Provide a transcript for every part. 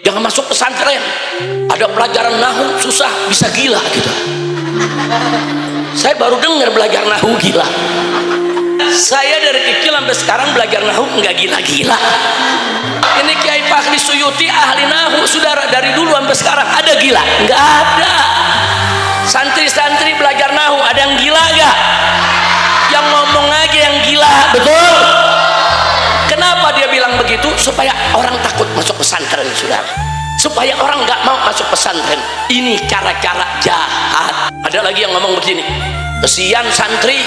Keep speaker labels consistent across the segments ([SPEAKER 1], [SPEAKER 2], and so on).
[SPEAKER 1] jangan masuk pesantren, ada pelajaran nahu susah, bisa gila gitu. Saya baru dengar belajar nahu gila. Saya dari kecil sampai sekarang belajar nahu nggak gila-gila. Ini Kiai Fakhri Suyuti ahli nahu, saudara, dari dulu sampai sekarang ada gila? Nggak ada. Santri-santri belajar nahu ada yang gila nggak? Yang ngomong aja yang gila, betul? Kenapa dia bilang begitu? Supaya orang takut masuk pesantren, saudara. Supaya orang nggak mau masuk pesantren. Ini cara-cara jahat. Ada lagi yang ngomong begini, kesian santri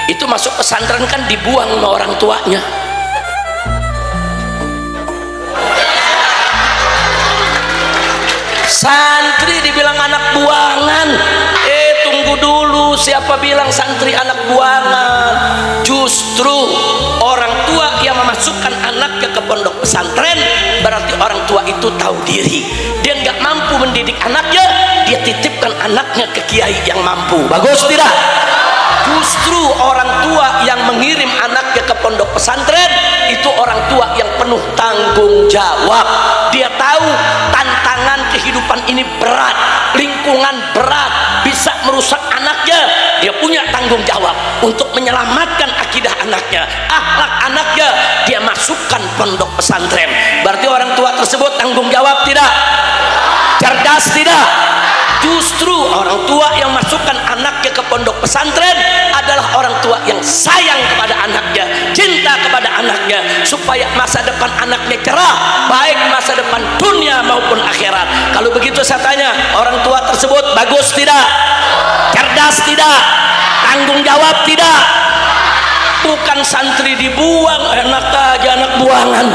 [SPEAKER 1] itu masuk pesantren kan dibuang sama orang tuanya. Santri dibilang anak buangan. Tunggu dulu, siapa bilang santri anak buangan? Justru orang tua yang memasukkan anaknya ke pondok pesantren berarti orang tua itu tahu diri. Dia nggak mampu mendidik anaknya, dia titipkan anaknya ke kiai yang mampu. Bagus tidak? Justru orang tua yang mengirim anaknya ke pondok pesantren itu orang tua yang penuh tanggung jawab. Dia tahu tantangan kehidupan ini berat, lingkungan berat, bisa merusak anaknya. Dia punya tanggung jawab untuk menyelamatkan akidah anaknya, akhlak anaknya. Dia masukkan pondok pesantren. Berarti orang tua tersebut tanggung jawab tidak? Cerdas tidak? Justru orang tua yang masukkan anaknya ke pondok pesantren adalah orang tua yang sayang kepada anaknya, cinta kepada anaknya, supaya masa depan anaknya cerah, baik masa depan dunia maupun akhirat. Kalau begitu saya tanya, orang tua tersebut bagus tidak? Cerdas tidak? Tanggung jawab tidak? Bukan santri dibuang, enak aja anak buangan.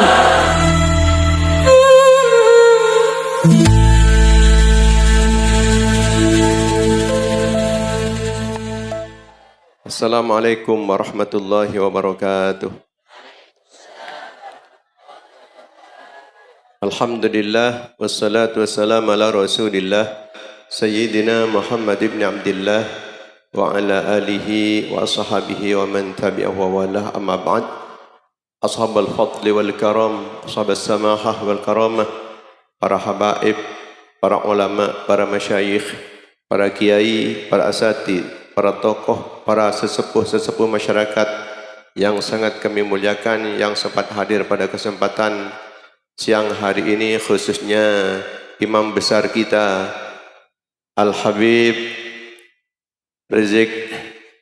[SPEAKER 2] Assalamualaikum warahmatullahi wabarakatuh. Alhamdulillah wassalatu wassalamu ala Rasulillah Sayyidina Muhammad ibn Abdillah wa ala alihi wa ashabihi wa man tabi'ahu wa walah, amma ba'd. Ashabal fadli wal karam, ashabas samahah wal karamah, para habaib, para ulama, para masyayikh, para kiai, para asatid, para tokoh, para sesepuh-sesepuh masyarakat yang sangat kami muliakan, yang sempat hadir pada kesempatan siang hari ini, khususnya imam besar kita Al-Habib Rizik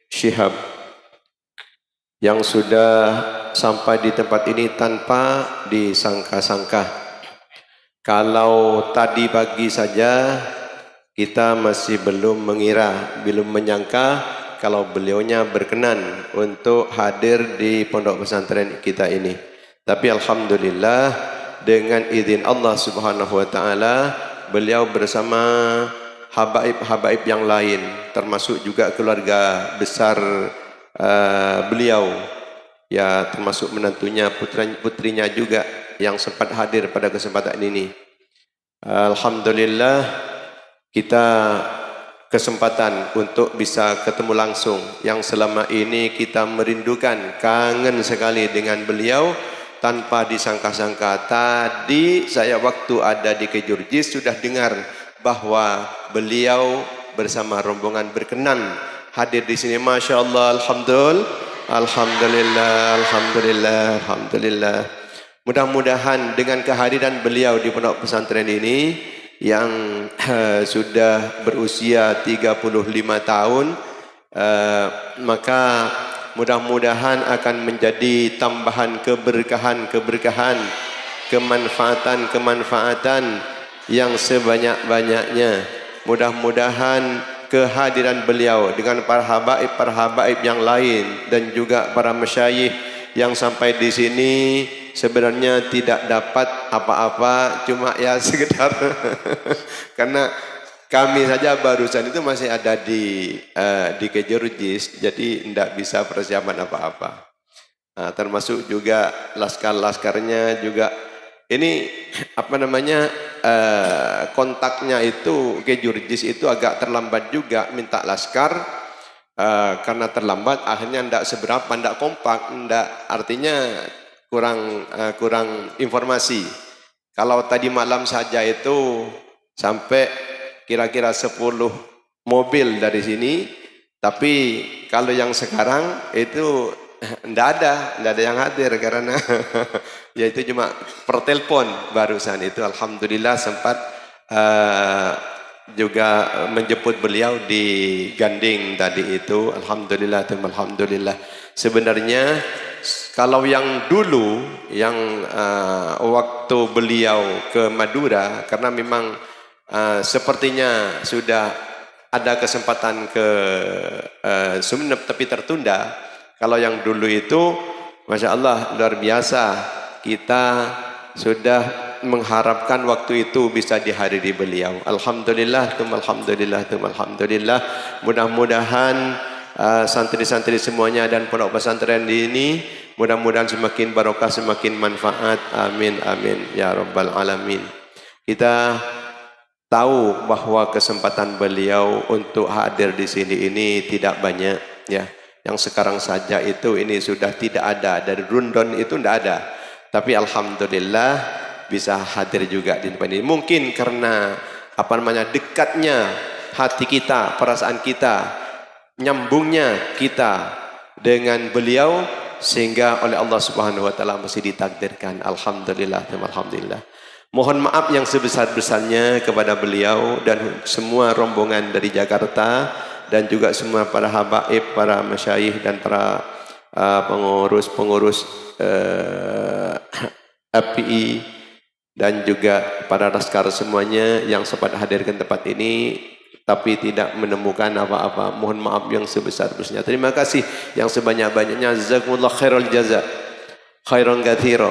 [SPEAKER 2] Syihab yang sudah sampai di tempat ini tanpa disangka-sangka. Kalau tadi pagi saja kita masih belum mengira, belum menyangka kalau beliaunya berkenan untuk hadir di pondok pesantren kita ini. Tapi alhamdulillah dengan izin Allah Subhanahu wa taala, beliau bersama habaib-habaib yang lain, termasuk juga keluarga besar beliau, ya termasuk menantunya, putrinya juga yang sempat hadir pada kesempatan ini. Alhamdulillah kita kesempatan untuk bisa ketemu langsung, yang selama ini kita merindukan, kangen sekali dengan beliau tanpa disangka-sangka. Tadi saya waktu ada di Kejurjis sudah dengar bahwa beliau bersama rombongan berkenan hadir di sini. Masya Allah, alhamdulillah. Mudah-mudahan dengan kehadiran beliau di pondok pesantren ini yang sudah berusia 35 tahun, maka mudah-mudahan akan menjadi tambahan keberkahan, kemanfaatan yang sebanyak-banyaknya. Mudah-mudahan kehadiran beliau dengan para habaib yang lain dan juga para masyayikh yang sampai di sini sebenarnya tidak dapat apa-apa, cuma ya sekedar karena kami saja barusan itu masih ada di Kejurjis, jadi tidak bisa persiapan apa-apa. Nah, termasuk juga laskar-laskarnya juga ini kontaknya itu Kejurjis itu agak terlambat juga minta laskar. Karena terlambat akhirnya tidak seberapa, tidak kompak, artinya kurang informasi. Kalau tadi malam saja itu sampai kira-kira 10 mobil dari sini, tapi kalau yang sekarang itu enggak ada yang hadir karena yaitu cuma per telepon barusan itu. Alhamdulillah sempat juga menjemput beliau di Ganding tadi itu. Alhamdulillah, alhamdulillah. Sebenarnya kalau yang dulu yang waktu beliau ke Madura, karena memang sepertinya sudah ada kesempatan ke Sumeneb tapi tertunda. Kalau yang dulu itu Masya Allah luar biasa, kita sudah mengharapkan waktu itu bisa dihadiri beliau. Alhamdulillah, alhamdulillah. Mudah-mudahan santri-santri semuanya dan pondok pesantren ini mudah-mudahan semakin barokah, semakin manfaat. Amin, amin ya rabbal alamin. Kita tahu bahwa kesempatan beliau untuk hadir di sini ini tidak banyak, ya. Yang sekarang saja itu ini sudah tidak ada, dari rundon itu tidak ada. Tapi alhamdulillah bisa hadir juga di tempat ini. Mungkin karena dekatnya hati kita, perasaan kita, nyambungnya kita dengan beliau, sehingga oleh Allah Subhanahu wa taala masih ditakdirkan. Alhamdulillah, alhamdulillah. Mohon maaf yang sebesar-besarnya kepada beliau dan semua rombongan dari Jakarta, dan juga semua para habaib, para masyayikh dan para pengurus API dan juga para laskar semuanya yang sempat hadir ke tempat ini tapi tidak menemukan apa-apa. Mohon maaf yang sebesar-besarnya. Terima kasih yang sebanyak-banyaknya. Jazakumullah khairul jaza, khairan katsira.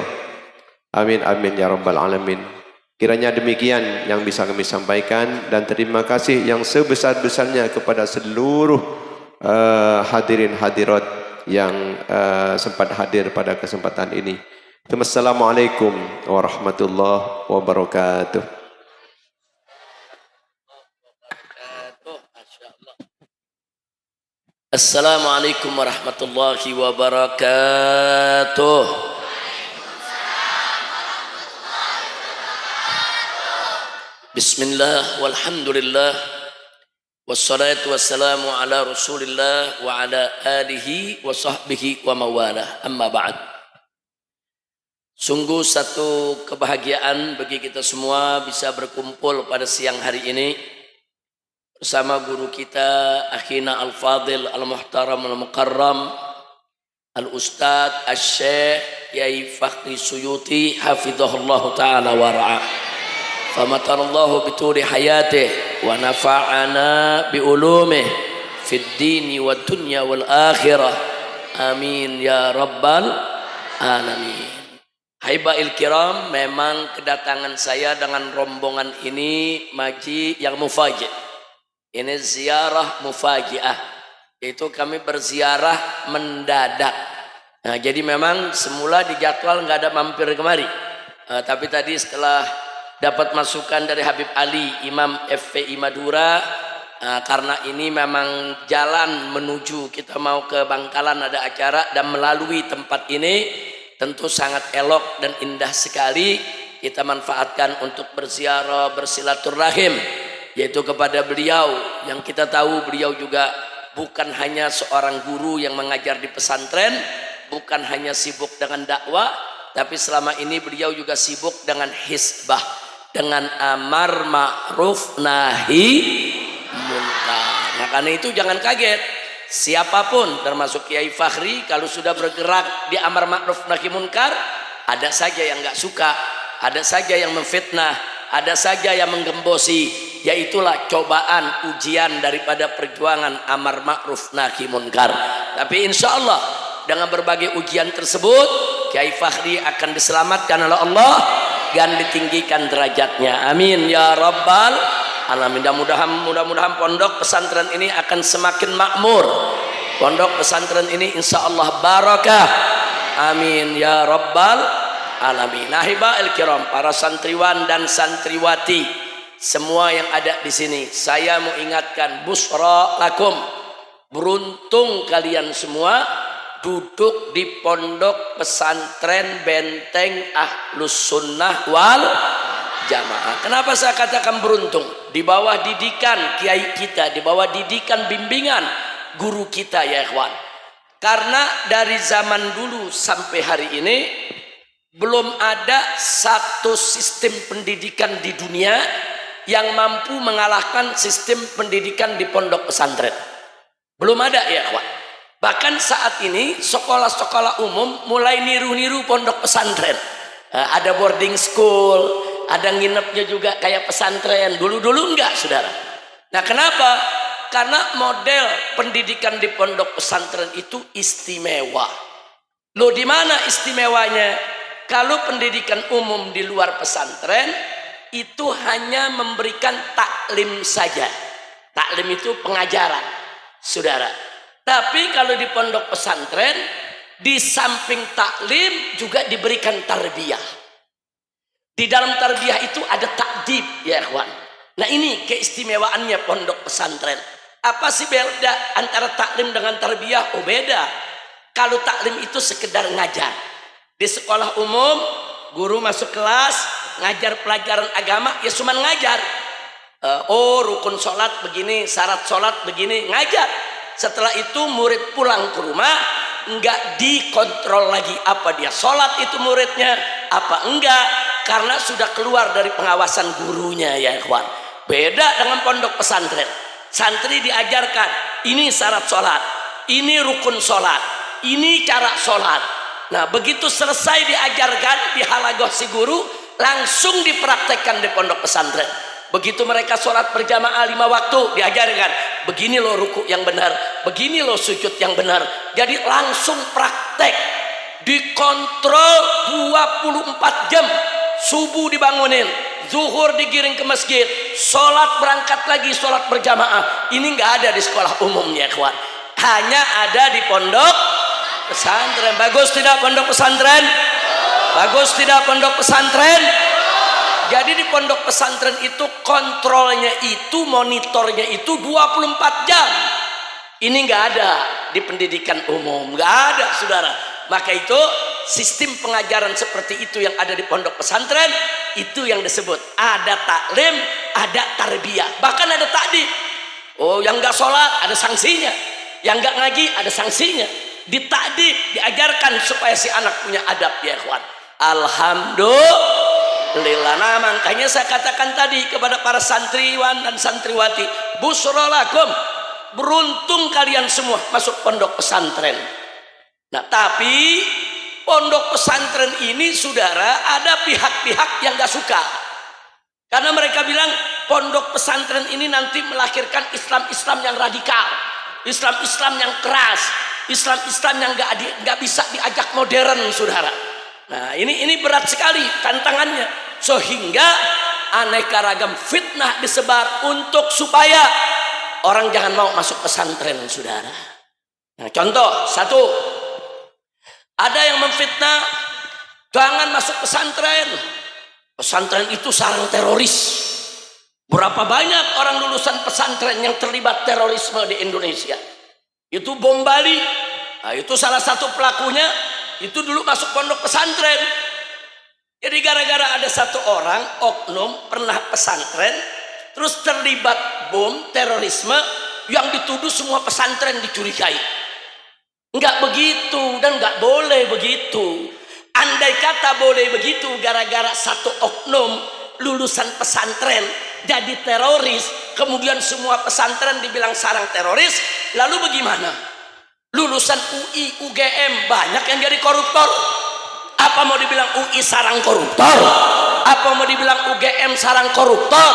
[SPEAKER 2] Amin, amin ya rabbal alamin. Kiranya demikian yang bisa kami sampaikan, dan terima kasih yang sebesar-besarnya kepada seluruh hadirin hadirat yang sempat hadir pada kesempatan ini. Assalamualaikum warahmatullahi wabarakatuh.
[SPEAKER 1] Assalamualaikum warahmatullahi wabarakatuh. Bismillah walhamdulillah wassalatu wassalamu ala rasulillah wa ala alihi wa sahbihi wa mawalah, amma ba'd. Sungguh satu kebahagiaan bagi kita semua bisa berkumpul pada siang hari ini bersama guru kita akhina al-fadil al-muhtaram al-mukarram al-ustadz al-syekh Yai Fakhri Suyuti hafidhahullah ta'ala wa ra'ah. Famatarallahu bituri hayatih wa nafa'ana biulumih fid dini wa dunya wal akhirah. Amin ya rabbal alamin. Haibail kiram, memang kedatangan saya dengan rombongan ini maji yang mufaji'. Ini ziarah mufaji'ah, yaitu kami berziarah mendadak. Nah, jadi memang semula di jadwal nggak ada mampir kemari, tapi tadi setelah dapat masukan dari Habib Ali, Imam FPI Madura, karena ini memang jalan menuju kita mau ke Bangkalan ada acara, dan melalui tempat ini tentu sangat elok dan indah sekali kita manfaatkan untuk berziarah, bersilaturahim, yaitu kepada beliau yang kita tahu beliau juga bukan hanya seorang guru yang mengajar di pesantren, bukan hanya sibuk dengan dakwah, tapi selama ini beliau juga sibuk dengan hisbah, dengan amar ma'ruf nahi munkar. Nah, karena itu jangan kaget, siapapun termasuk Kiai Fakhri kalau sudah bergerak di amar ma'ruf nahi munkar, ada saja yang nggak suka, ada saja yang memfitnah, ada saja yang menggembosi. Yaitulah cobaan ujian daripada perjuangan amar ma'ruf nahi munkar. Tapi insya Allah dengan berbagai ujian tersebut Kiai Fakhri akan diselamatkan oleh Allah dan ditinggikan derajatnya. Amin ya rabbal alamin. Mudah-mudahan pondok pesantren ini akan semakin makmur. Pondok pesantren ini insya Allah barakah. Amin ya rabbal alamin. Nahibail kiram, para santriwan dan santriwati semua yang ada di sini, saya mau ingatkan, busra lakum, beruntung kalian semua duduk di pondok pesantren Benteng Ahlus Sunnah wal jamaah. Kenapa saya katakan beruntung? Di bawah didikan kiai kita, di bawah didikan bimbingan guru kita ya ikhwan. Karena dari zaman dulu sampai hari ini belum ada satu sistem pendidikan di dunia yang mampu mengalahkan sistem pendidikan di pondok pesantren. Belum ada ya ikhwan. Bahkan saat ini sekolah-sekolah umum mulai niru-niru pondok pesantren. Ada boarding school, ada nginepnya juga kayak pesantren. Dulu-dulu enggak, saudara. Nah, kenapa? Karena model pendidikan di pondok pesantren itu istimewa. Loh, di mana istimewanya? Kalau pendidikan umum di luar pesantren itu hanya memberikan taklim saja. Taklim itu pengajaran, saudara. Tapi kalau di pondok pesantren, di samping taklim juga diberikan tarbiyah. Di dalam tarbiyah itu ada takdib ya ikhwan. Nah, ini keistimewaannya pondok pesantren. Apa sih beda antara taklim dengan tarbiyah? Oh, beda. Kalau taklim itu sekedar ngajar. Di sekolah umum, guru masuk kelas, ngajar pelajaran agama, ya cuma ngajar. Oh, rukun sholat begini, syarat sholat begini, ngajar. Setelah itu murid pulang ke rumah, enggak dikontrol lagi apa dia sholat itu muridnya, apa enggak. Karena sudah keluar dari pengawasan gurunya ya ikhwan. Beda dengan pondok pesantren. Santri diajarkan, ini syarat sholat, ini rukun sholat, ini cara sholat. Nah, begitu selesai diajarkan di halagoh si guru, langsung dipraktekkan di pondok pesantren. Begitu mereka sholat berjamaah 5 waktu, diajarkan, begini loh ruku yang benar, begini loh sujud yang benar. Jadi langsung praktek, dikontrol 24 jam. Subuh dibangunin, zuhur digiring ke masjid, sholat berangkat lagi, sholat berjamaah. Ini nggak ada di sekolah umumnya kawan, hanya ada di pondok pesantren. Bagus tidak pondok pesantren? Bagus tidak pondok pesantren? Jadi di pondok pesantren itu kontrolnya itu, monitornya itu 24 jam. Ini nggak ada di pendidikan umum, nggak ada saudara. Maka itu sistem pengajaran seperti itu yang ada di pondok pesantren, itu yang disebut ada taklim, ada tarbiyah, bahkan ada takdib. Oh, yang nggak sholat ada sanksinya, yang nggak ngaji ada sanksinya. Ditakdib, diajarkan supaya si anak punya adab ya ikhwan. Alhamdulillah. Nah, makanya saya katakan tadi kepada para santriwan dan santriwati, busrolakum, beruntung kalian semua masuk pondok pesantren. Nah, tapi pondok pesantren ini saudara, ada pihak-pihak yang gak suka. Karena mereka bilang pondok pesantren ini nanti melahirkan Islam-Islam yang radikal, Islam-Islam yang keras, Islam-Islam yang gak bisa diajak modern saudara. Nah, ini berat sekali tantangannya. Sehingga aneka ragam fitnah disebar untuk supaya orang jangan mau masuk pesantren saudara. Nah, contoh satu, ada yang memfitnah jangan masuk pesantren. Pesantren itu sarang teroris. Berapa banyak orang lulusan pesantren yang terlibat terorisme di Indonesia? Itu bom Bali. Nah, itu salah satu pelakunya. Itu dulu masuk pondok pesantren. Jadi gara-gara ada satu orang oknum pernah pesantren, terus terlibat bom terorisme, yang dituduh semua pesantren dicurigai. Enggak begitu dan enggak boleh begitu. Andai kata boleh begitu, gara-gara satu oknum lulusan pesantren jadi teroris, kemudian semua pesantren dibilang sarang teroris, lalu bagaimana? Lulusan UI, UGM banyak yang jadi koruptor. Apa mau dibilang UI sarang koruptor? Apa mau dibilang UGM sarang koruptor?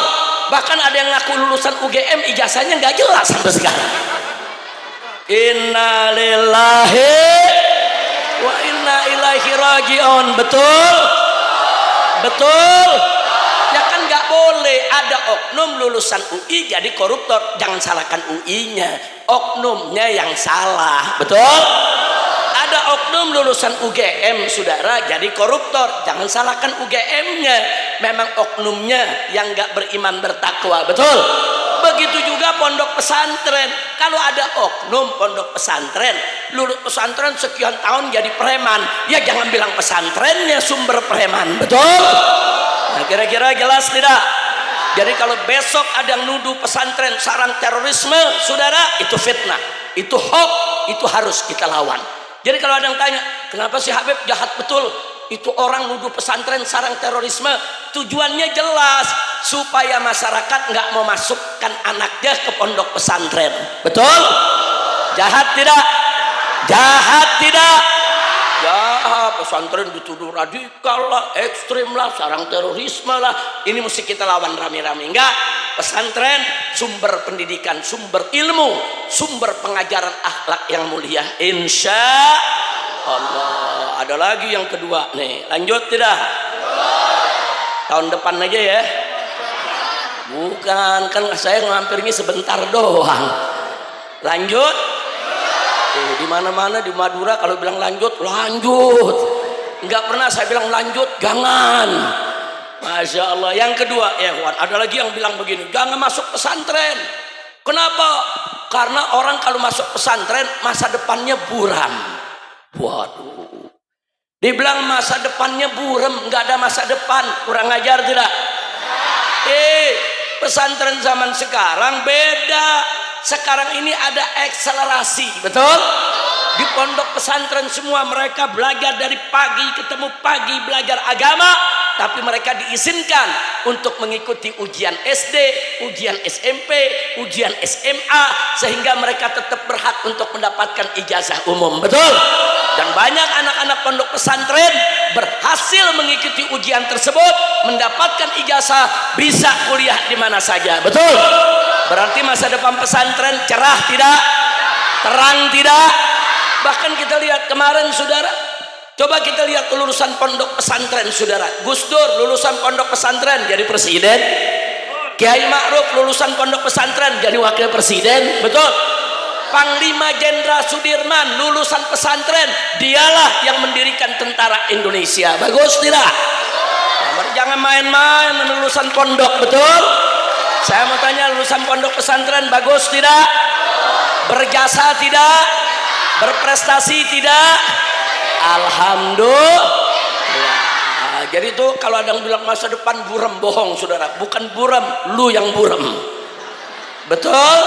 [SPEAKER 1] Bahkan ada yang ngaku lulusan UGM ijazahnya nggak jelas sampai sekarang. Innalillahi wa inna ilaihi raji'un. Betul? Betul? Ya kan nggak boleh ada oknum lulusan UI jadi koruptor. Jangan salahkan UI-nya, oknumnya yang salah. Betul? Ada oknum lulusan UGM saudara jadi koruptor, jangan salahkan UGM-nya, memang oknumnya yang nggak beriman bertakwa. Betul? Begitu juga pondok pesantren. Kalau ada oknum pondok pesantren lulus pesantren sekian tahun jadi preman, ya jangan bilang pesantrennya sumber preman. Betul? Nah, kira-kira jelas tidak? Jadi kalau besok ada yang nuduh pesantren sarang terorisme, saudara, itu fitnah, itu hoax, itu harus kita lawan. Jadi kalau ada yang tanya, kenapa sih Habib jahat betul? Itu orang nuduh pesantren sarang terorisme, tujuannya jelas, supaya masyarakat nggak mau masukkan anaknya ke pondok pesantren. Betul? Jahat tidak? Jahat tidak? Ya, pesantren dituduh radikal lah, ekstrim lah, sarang terorisme lah. Ini mesti kita lawan rame-rame. Enggak, pesantren sumber pendidikan, sumber ilmu, sumber pengajaran akhlak yang mulia. Insya Allah. Ada lagi yang kedua nih, lanjut tidak? Tahun depan aja ya. Bukan, kan saya ngampirnya sebentar doang. Lanjut. Di mana-mana di Madura kalau bilang lanjut, lanjut. Enggak pernah saya bilang lanjut, jangan. Masya Allah. Yang kedua, ya kawan, ada lagi yang bilang begini, jangan masuk pesantren. Kenapa? Karena orang kalau masuk pesantren masa depannya buram. Waduh. Dibilang masa depannya buram, nggak ada masa depan, kurang ajar tidak? Pesantren zaman sekarang beda. Sekarang ini ada akselerasi, betul? Di pondok pesantren semua mereka belajar dari pagi ketemu pagi belajar agama, tapi mereka diizinkan untuk mengikuti ujian SD, ujian SMP, ujian SMA, sehingga mereka tetap berhak untuk mendapatkan ijazah umum, betul? Dan banyak anak-anak pondok pesantren berhasil mengikuti ujian tersebut, mendapatkan ijazah, bisa kuliah di mana saja, betul? Berarti masa depan pesantren cerah tidak? Terang tidak? Bahkan kita lihat kemarin saudara, coba kita lihat lulusan pondok pesantren saudara. Gus Dur lulusan pondok pesantren jadi presiden. Kiai Ma'ruf lulusan pondok pesantren jadi wakil presiden, betul? Panglima Jenderal Sudirman lulusan pesantren, dialah yang mendirikan tentara Indonesia. Bagus tidak? Jangan main-main lulusan pondok, betul? Saya mau tanya, lulusan pondok pesantren bagus tidak? Berjasa tidak? Berprestasi tidak? Alhamdulillah. Nah, jadi itu kalau ada yang bilang masa depan buram, bohong saudara. Bukan buram, lu yang buram. Betul?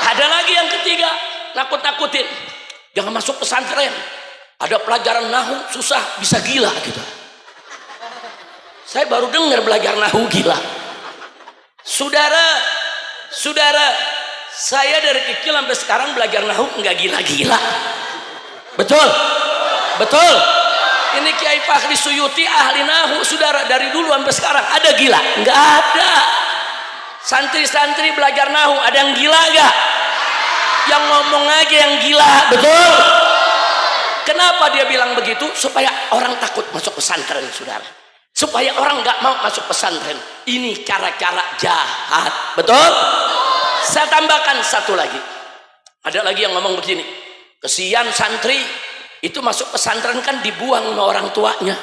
[SPEAKER 1] Ada lagi yang ketiga, nakut-nakutin. Jangan masuk pesantren. Ada pelajaran nahu susah, bisa gila gitu. Saya baru dengar belajar nahu gila. Saudara, saya dari kecil sampai sekarang belajar nahu nggak gila-gila. Betul? Betul? Ini Kiai Fakhri Suyuti ahli nahu, saudara, dari dulu sampai sekarang ada gila? Nggak ada. Santri-santri belajar nahu ada yang gila nggak? Yang ngomong aja yang gila, betul? Kenapa dia bilang begitu? Supaya orang takut masuk pesantren, saudara. Supaya orang nggak mau masuk pesantren. Ini cara-cara jahat, betul? Saya tambahkan satu lagi. Ada lagi yang ngomong begini, kesian santri itu masuk pesantren kan dibuang sama orang tuanya.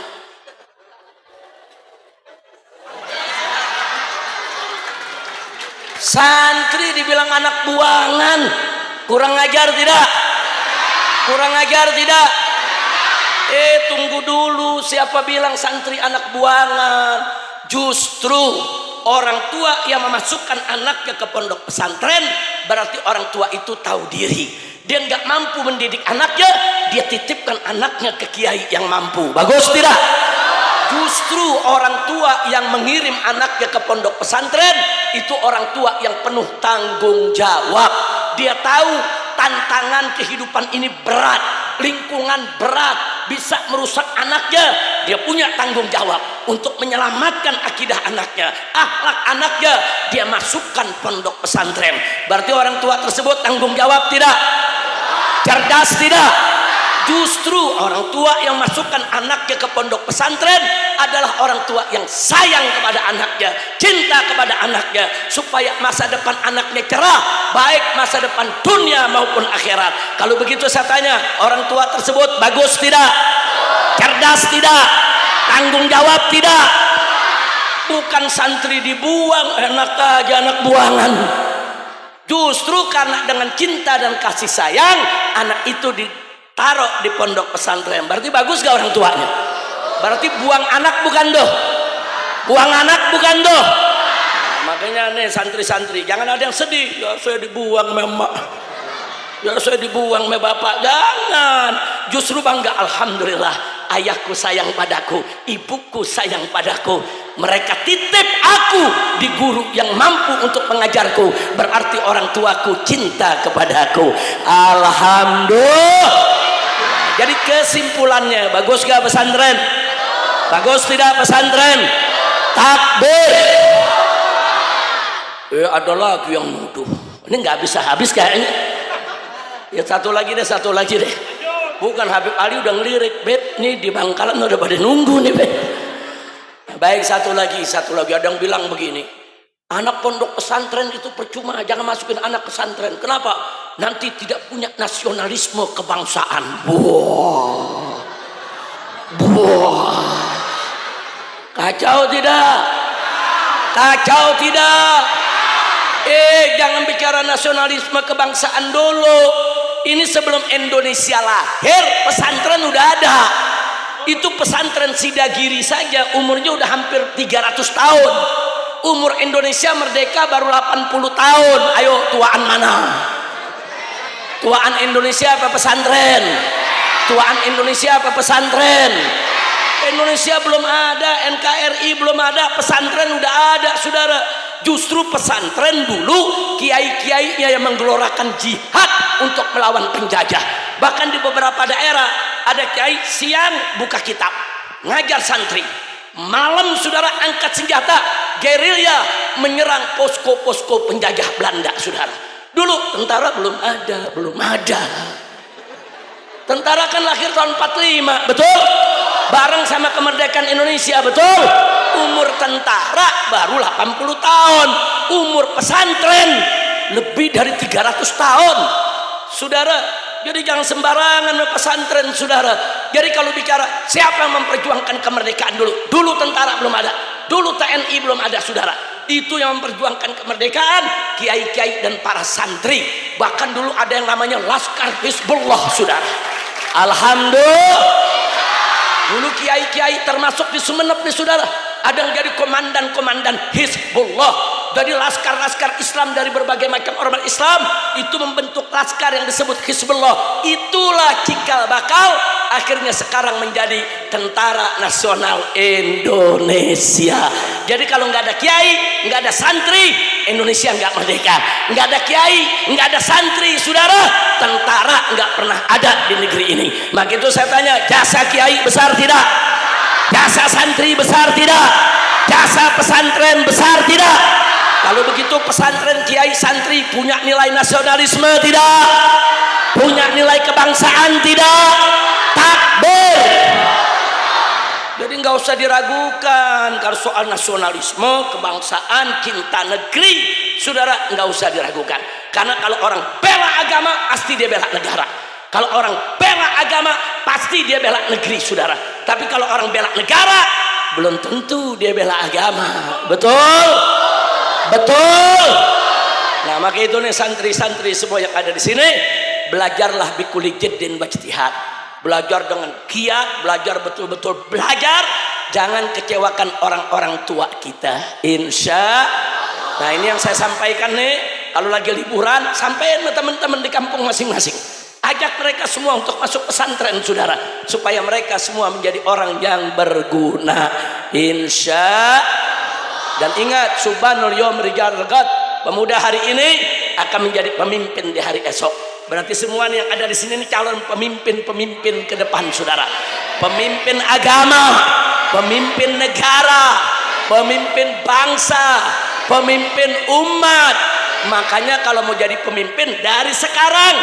[SPEAKER 1] Santri dibilang anak buangan, kurang ajar tidak? Kurang ajar tidak? Tunggu dulu, siapa bilang santri anak buangan? Justru orang tua yang memasukkan anaknya ke pondok pesantren berarti orang tua itu tahu diri. Dia nggak mampu mendidik anaknya, dia titipkan anaknya ke kiai yang mampu. Bagus tidak? Justru orang tua yang mengirim anaknya ke pondok pesantren itu orang tua yang penuh tanggung jawab. Dia tahu tantangan kehidupan ini berat, lingkungan berat, bisa merusak anaknya. Dia punya tanggung jawab untuk menyelamatkan akidah anaknya, akhlak anaknya. Dia masukkan pondok pesantren. Berarti orang tua tersebut tanggung jawab tidak? Cerdas tidak? Justru orang tua yang masukkan anaknya ke pondok pesantren adalah orang tua yang sayang kepada anaknya, cinta kepada anaknya, supaya masa depan anaknya cerah, baik masa depan dunia maupun akhirat. Kalau begitu saya tanya, orang tua tersebut bagus tidak? Cerdas tidak? Tanggung jawab tidak? Bukan santri dibuang, enak aja anak buangan. Justru karena dengan cinta dan kasih sayang, anak itu ditaruh di pondok pesantren. Berarti bagus gak orang tuanya? Berarti buang anak bukan doh? Buang anak bukan tuh. Makanya nih santri-santri jangan ada yang sedih, ya saya dibuang memak, ya saya dibuang me bapak, jangan. Justru bangga, alhamdulillah ayahku sayang padaku, ibuku sayang padaku, mereka titip aku di guru yang mampu untuk mengajarku, berarti orang tuaku cinta kepadaku, alhamdulillah. Jadi kesimpulannya, bagus gak pesantren? Bagus tidak pesantren? Takbir. Ada lagi yang nuduh, ini nggak bisa habis kayaknya. Ya satu lagi deh. Bukan Habib Ali udah ngelirik, bet nih di Bangkalan udah pada nunggu nih, bet. Baik, satu lagi ada yang bilang begini, anak pondok pesantren itu percuma, jangan masukin anak pesantren. Kenapa? Nanti tidak punya nasionalisme kebangsaan. Kacau tidak? Jangan bicara nasionalisme kebangsaan dulu. Ini sebelum Indonesia lahir pesantren udah ada. Itu pesantren Sidagiri saja umurnya udah hampir 300 tahun. Umur Indonesia merdeka baru 80 tahun. Ayo, tuaan mana? Tuaan Indonesia apa pesantren? Tuaan Indonesia apa pesantren? Indonesia belum ada, NKRI belum ada, pesantren udah ada, saudara. Justru pesantren dulu kiai-kiainya yang menggelorakan jihad untuk melawan penjajah. Bahkan di beberapa daerah ada kiai siang buka kitab ngajar santri, malam saudara angkat senjata gerilya menyerang posko-posko penjajah Belanda, saudara. Dulu tentara belum ada. Tentara kan lahir tahun 45, betul? Bareng sama kemerdekaan Indonesia, betul? Umur tentara baru 80 tahun, umur pesantren lebih dari 300 tahun, saudara. Jadi jangan sembarangan pesantren, saudara. Jadi kalau bicara siapa yang memperjuangkan kemerdekaan dulu tentara belum ada, dulu TNI belum ada, saudara. Itu yang memperjuangkan kemerdekaan, kiai-kiai dan para santri. Bahkan dulu ada yang namanya Laskar Hizbullah, saudara. Alhamdulillah. Dulu kiai-kiai termasuk di Sumeneb nih, saudara, ada yang jadi komandan Hizbullah. Jadi laskar-laskar Islam dari berbagai macam ormas Islam itu membentuk laskar yang disebut Hizbullah. Itulah cikal bakal akhirnya sekarang menjadi Tentara Nasional Indonesia. Jadi kalau nggak ada kiai, nggak ada santri, Indonesia nggak merdeka. Nggak ada kiai, nggak ada santri, saudara, tentara nggak pernah ada di negeri ini. Maka itu saya tanya, jasa kiai besar tidak? Jasa santri besar tidak? Jasa pesantren besar tidak? Kalau begitu pesantren, kiai, santri punya nilai nasionalisme tidak? Punya nilai kebangsaan tidak? Takbir. Jadi nggak usah diragukan kalau soal nasionalisme, kebangsaan, cinta negeri, saudara, nggak usah diragukan. Karena kalau orang bela agama pasti dia bela negara. Kalau orang bela agama pasti dia bela negeri, saudara. Tapi kalau orang bela negara belum tentu dia bela agama. Betul? Betul. Nah, maka itu nih santri-santri semua yang ada di sini, belajarlah bikuli jiddin wajtihad. Belajar dengan giat, belajar betul-betul belajar, jangan kecewakan orang-orang tua kita. Insya. Nah, ini yang saya sampaikan nih, kalau lagi liburan sampaikan ke teman-teman di kampung masing-masing. Ajak mereka semua untuk masuk pesantren, saudara, supaya mereka semua menjadi orang yang berguna. Insya. Dan ingat, subhanul yawm rijal regad, pemuda hari ini akan menjadi pemimpin di hari esok. Berarti semua yang ada di sini ini calon pemimpin ke depan, saudara. Pemimpin agama, pemimpin negara, pemimpin bangsa, pemimpin umat. Makanya kalau mau jadi pemimpin dari sekarang,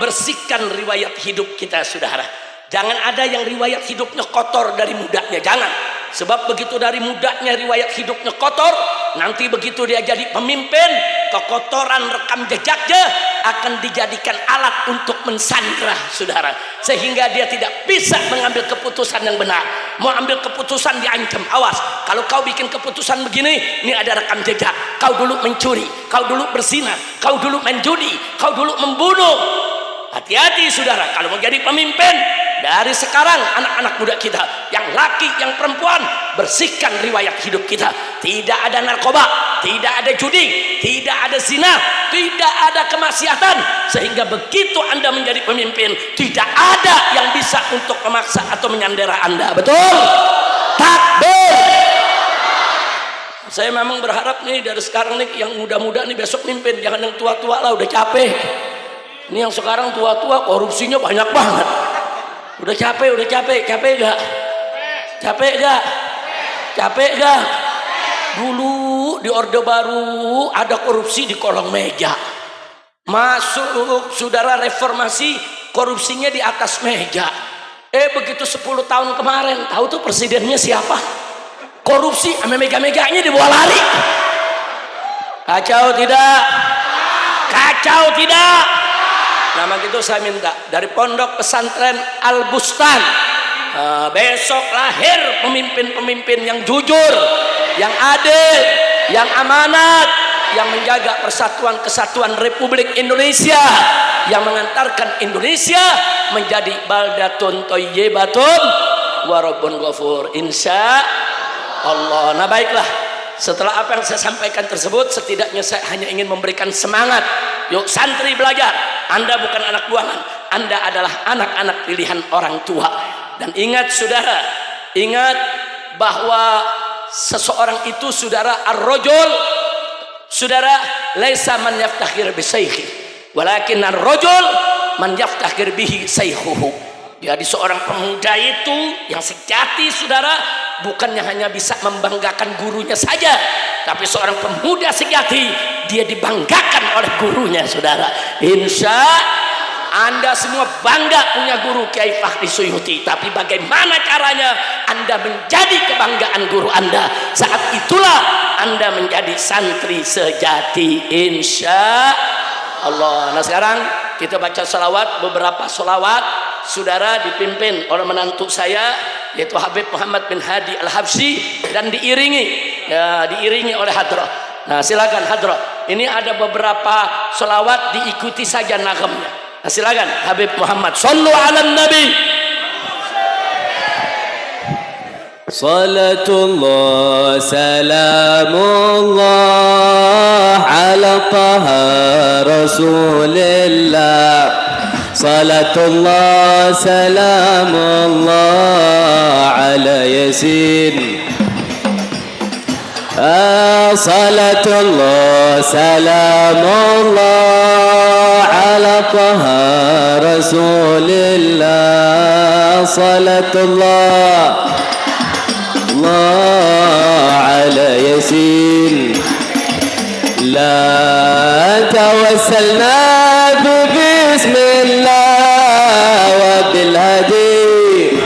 [SPEAKER 1] bersihkan riwayat hidup kita, saudara. Jangan ada yang riwayat hidupnya kotor dari mudanya, jangan. Sebab begitu dari mudanya riwayat hidupnya kotor, nanti begitu dia jadi pemimpin, kekotoran rekam jejaknya akan dijadikan alat untuk mensandra, saudara. Sehingga dia tidak bisa mengambil keputusan yang benar. Mau ambil keputusan diancam, awas. Kalau kau bikin keputusan begini, ini ada rekam jejak. Kau dulu mencuri, kau dulu berzina, kau dulu main judi, kau dulu membunuh. Hati-hati saudara, kalau mau jadi pemimpin dari sekarang, anak-anak muda kita, yang laki, yang perempuan, bersihkan riwayat hidup kita. Tidak ada narkoba, tidak ada judi, tidak ada zina, tidak ada kemaksiatan, sehingga begitu Anda menjadi pemimpin, tidak ada yang bisa untuk memaksa atau menyandera Anda. Betul? Takbir. Saya memang berharap nih dari sekarang nih yang muda-muda nih besok mimpin, jangan yang tua-tua lah, udah capek. Ini yang sekarang tua-tua korupsinya banyak banget. Udah capek gak? Capek gak? Dulu di Orde Baru ada korupsi di kolong meja. Masuk saudara reformasi, korupsinya di atas meja. Begitu 10 tahun kemarin, tahu tuh presidennya siapa? Korupsi sama mega-meganya dibawa lari. Kacau tidak? Nama gitu saya minta dari pondok pesantren Al Bustan, besok lahir pemimpin-pemimpin yang jujur, yang adil, yang amanat, yang menjaga persatuan kesatuan Republik Indonesia, yang mengantarkan Indonesia menjadi baldatun thayyibatun wa rabbun ghafur, insya Allah. Nah baiklah, setelah apa yang saya sampaikan tersebut, setidaknya saya hanya ingin memberikan semangat. Yuk santri belajar. Anda bukan anak buangan, Anda adalah anak-anak pilihan orang tua. Dan ingat saudara, ingat bahwa seseorang itu saudara ar-rajul, saudara laisa man yaftakhir bi saykhi, walakin ar-rajul man yaftakhir bihi saykhuhu. Jadi seorang pemuda itu yang sejati saudara bukannya hanya bisa membanggakan gurunya saja, tapi seorang pemuda sejati dia dibanggakan oleh gurunya saudara. Insya Anda semua bangga punya guru Kiai Fakhri Suyuti, tapi bagaimana caranya Anda menjadi kebanggaan guru Anda? Saat itulah Anda menjadi santri sejati, insya Allah. Nah sekarang kita baca salawat, beberapa salawat saudara dipimpin oleh menantu saya yaitu Habib Muhammad bin Hadi Al-Habsyi dan diiringi oleh hadrah. Nah silakan hadrah, ini ada beberapa salawat, diikuti saja nagamnya. Nah silakan Habib Muhammad, sallu ala nabi.
[SPEAKER 3] Salatullah salamullah ala taha rasulillah. Salatullah salamullah ala yasin. Salatullah salamullah ala taha rasulillah. Salatullah على ياسين. لا توسلنا بسم الله وبالهدي.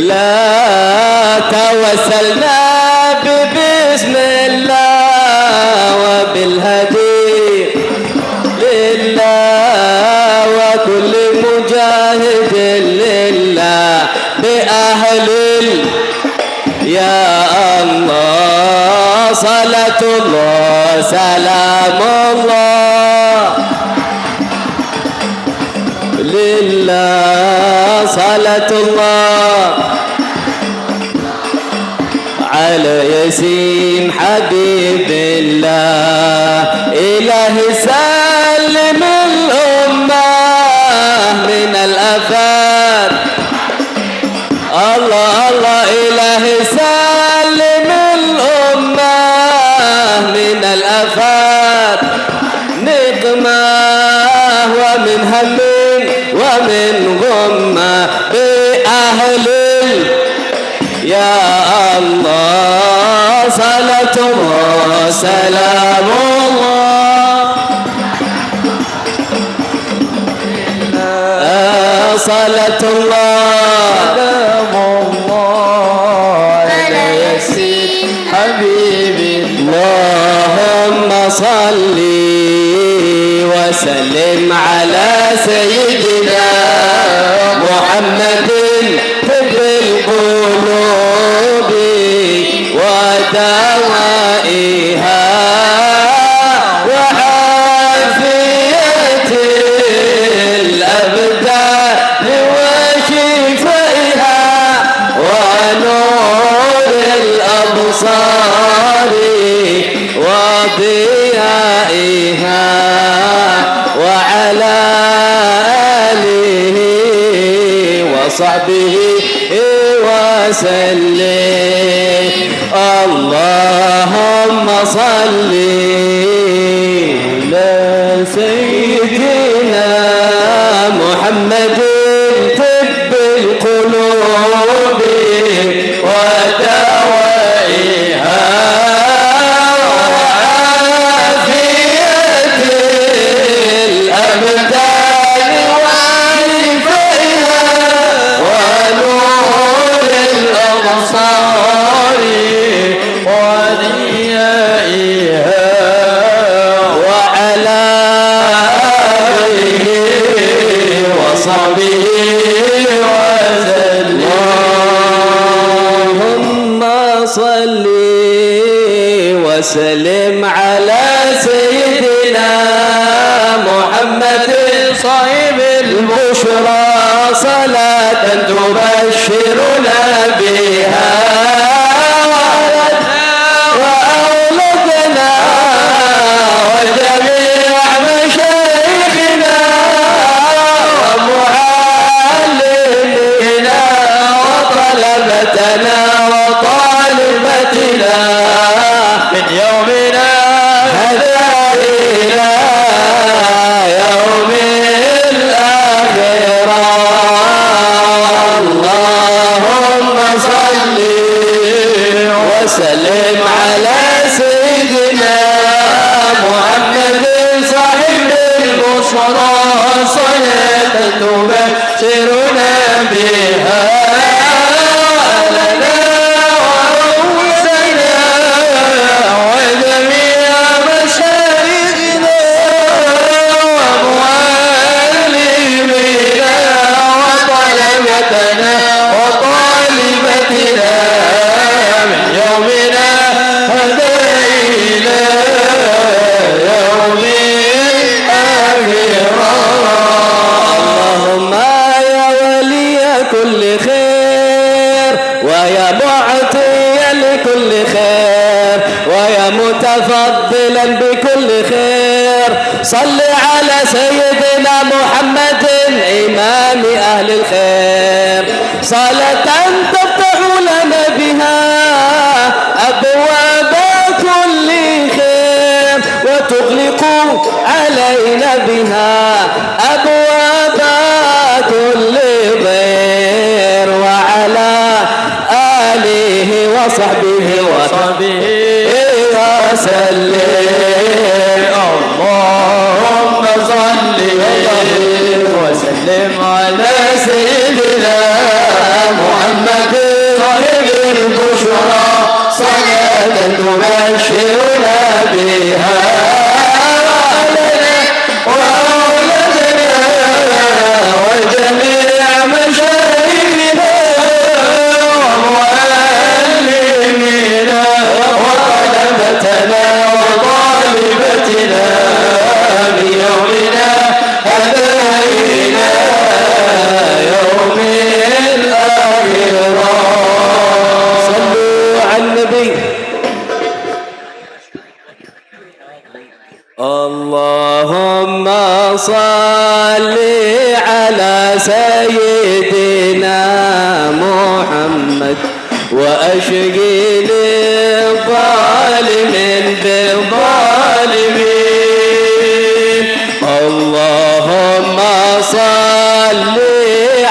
[SPEAKER 3] لا توسلنا بسم الله وبالهدي لله وكل مجاهد لله بأهل يا الله. صلاة الله سلام الله لله. صلاة الله على ياسين حبيب الله. إلهي سلم الأمة من الآفات. الله الله إلهي سلم الأمة من الآفات. نقمة ومن هم ومن غمة بأهل يا الله. صلاة الله سلام الله. صلاة الله صل وسلم على سيدنا محمد طب القلوب ودوائها وعافية ضيائها وعلى آله وصحبه وسلم. اللهم صل على سيدنا محمد طب القلوب ودوائها وعافية الأبدان وشفائها ونور الأبصار وديائها وعلى آله وصحبه وسلم. اللهم صل وسلم على سيدنا محمد صاحب البشرى صلاة تبشرنا بها وأولادنا وجميع مشايخنا ومعلمينا وطلبتنا وطالبتنا من يومنا هذا إلى يوم الآخرة. اللهم صل وسلم على سيدنا محمد صاحب البشرى صلاة تبشرنا بها لنا وأنفسنا وجميع مشايخنا ومعلمينا وطلبتنا وطالبتنا من يومنا هذا إلى يوم الآخرة. اللهم يا ولي كل خير ويا معطيا لكل خير ويا متفضلا بكل خير صل على سيدنا محمد إمام أهل الخير صلاة تفتح لنا بها أبواب كل خير وتغلق علينا بها أبواب كل ضير وعلى آله وصحبه وسلم. اللهم صل وسلم على سيدنا محمد صاحب البشرى صلاة تبشرنا بها وأولادنا وجميع مشايخنا ومعلمينا وطلبتنا وطالبتنا بيومنا هذا إلى يوم الآخرة. صلوا على النبي. اللهم صل على سيدنا محمد وأشغل الظالمين بالظالمين. اللهم صل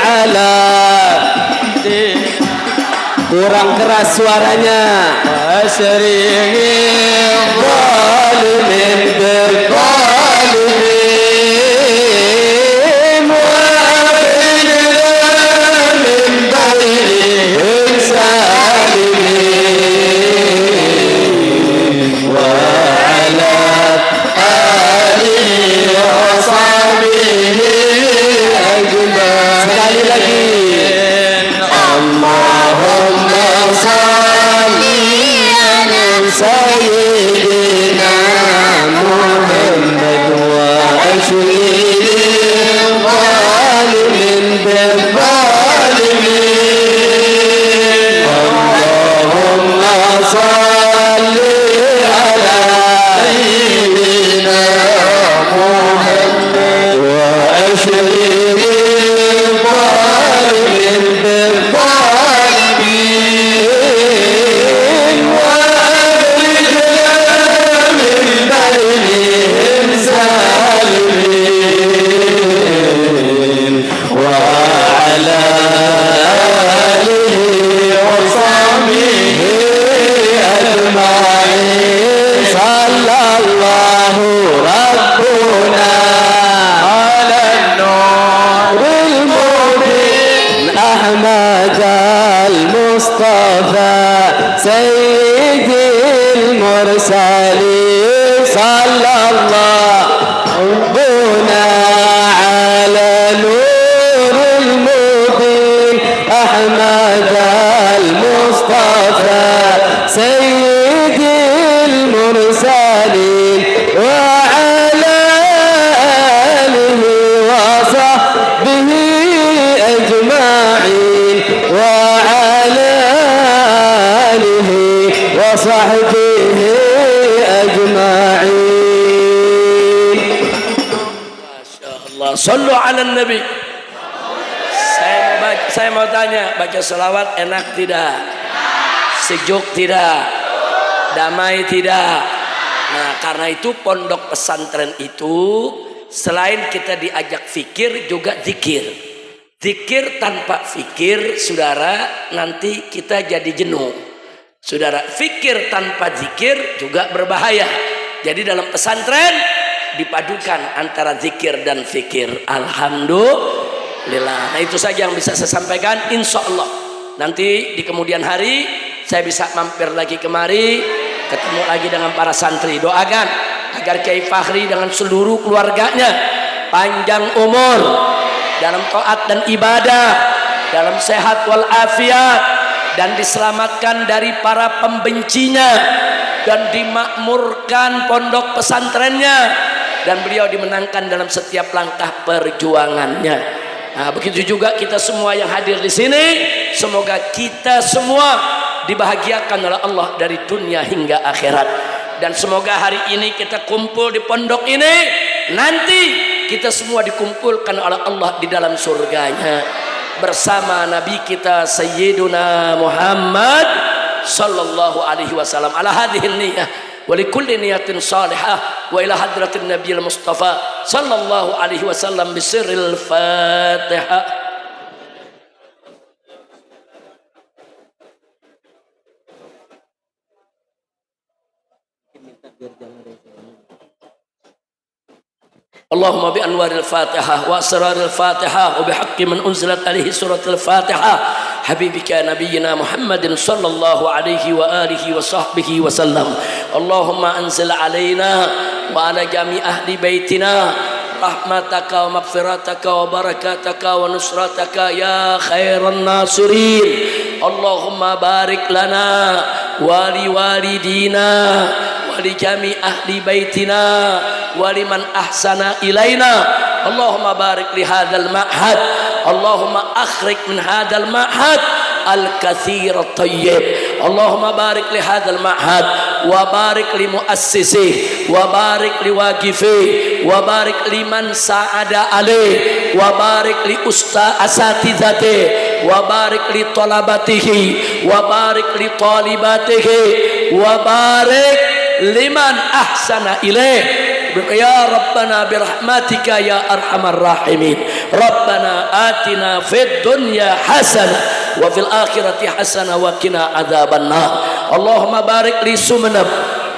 [SPEAKER 3] على kurang keras suaranya asyriqil zalimin bizzalimin wa min bainihim salimin wa ala alihi wa sahbihi ajma'in. Sekali lagi Allahumma salli ala sayyidina صلى الله ربنا على نور المبين أحمد المصطفى سيد المرسلين وعلى آله وصحبه أجمعين وعلى آله وصحبه أجمعين.
[SPEAKER 1] Masya Allah. Sallu ala Nabi. Saya mau tanya, baca selawat enak tidak? Sejuk tidak? Damai tidak? Nah, karena itu pondok pesantren itu selain kita diajak fikir juga zikir. Zikir tanpa fikir, saudara, nanti kita jadi jenuh. Saudara, fikir tanpa zikir juga berbahaya. Jadi dalam pesantren dipadukan antara zikir dan fikir. Alhamdulillah. Nah, itu saja yang bisa saya sampaikan. Insya Allah nanti di kemudian hari saya bisa mampir lagi kemari, ketemu lagi dengan para santri. Doakan agar Kiai Fahri dengan seluruh keluarganya panjang umur dalam taat dan ibadah, dalam sehat walafiat, dan diselamatkan dari para pembencinya, dan dimakmurkan pondok pesantrennya, dan beliau dimenangkan dalam setiap langkah perjuangannya. Nah, begitu juga kita semua yang hadir di sini, semoga kita semua dibahagiakan oleh Allah dari dunia hingga akhirat. Dan semoga hari ini kita kumpul di pondok ini, nanti kita semua dikumpulkan oleh Allah di dalam surganya bersama Nabi kita Sayyiduna Muhammad sallallahu alaihi wasallam. Ala hadhihi niyyah wa likulli niyatin salihah wa ila hadratin nabiyil mustafa sallallahu alaihi wasallam bisirril Fatihah. Allahumma bi anwaril Fatihah wa asraril Fatihah wa bihaqqi man unzilat alaihi suratul Fatihah habibika nabiyyina Muhammadin sallallahu alaihi wa alihi wa sahbihi wa sallam. Allahumma anzil alaina wa ala jami ahli baitina rahmataka wa maghfirataka wa barakataka wa nusrataka ya khairan nasirin. Allahumma barik lana wa li walidina li jami ahli baitina wa liman ahsana ilaina. Allahumma barik li hadzal ma'had, Allahumma akhrij min hadzal ma'had al-katsir at-tayyib. Allahumma barik li hadzal ma'had wa barik li muassisi wa barik li waqifi wa barik liman sa'ada alaih wa barik li asatizati wa barik li talabatihi wa barik li talibatihi wa barik liman ahsana ilaih. Ya Rabbana birahmatika ya arhamar rahimin. Rabbana atina fid dunya hasanah wa fil akhirati hasanah wa qina adzabannar. Allahumma barik li Sumeneb,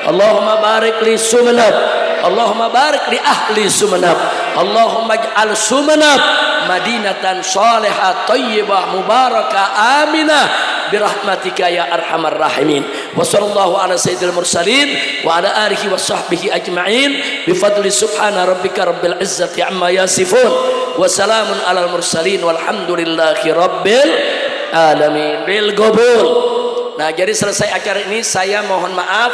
[SPEAKER 1] Allahumma barik li Sumeneb, Allahumma barik li ahli Sumeneb. Allahumma ij'al Sumeneb madinatan salihah thayyibah mubarakah aminah birahmatika ya arhamar rahimin. Wa sallallahu ala sayyidil mursalin wa ala alihi wa sahbihi ajma'in bi fadli subhana rabbika rabbil izzati amma yasifun wa salamun alal mursalin walhamdulillahi rabbil alamin bil qabul. Nah, jadi selesai acara ini saya mohon maaf,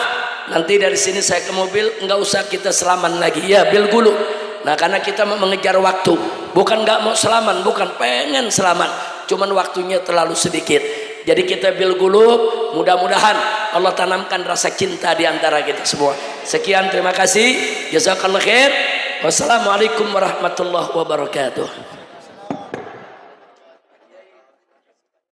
[SPEAKER 1] nanti dari sini saya ke mobil, enggak usah kita selaman lagi ya, bil gulu. Nah, karena kita mengejar waktu, bukan enggak mau selaman, bukan pengen selaman, cuman waktunya terlalu sedikit. Jadi kita bil gulub, mudah-mudahan Allah tanamkan rasa cinta di antara kita semua. Sekian, terima kasih. Jazakallah khair. Wassalamualaikum warahmatullahi wabarakatuh.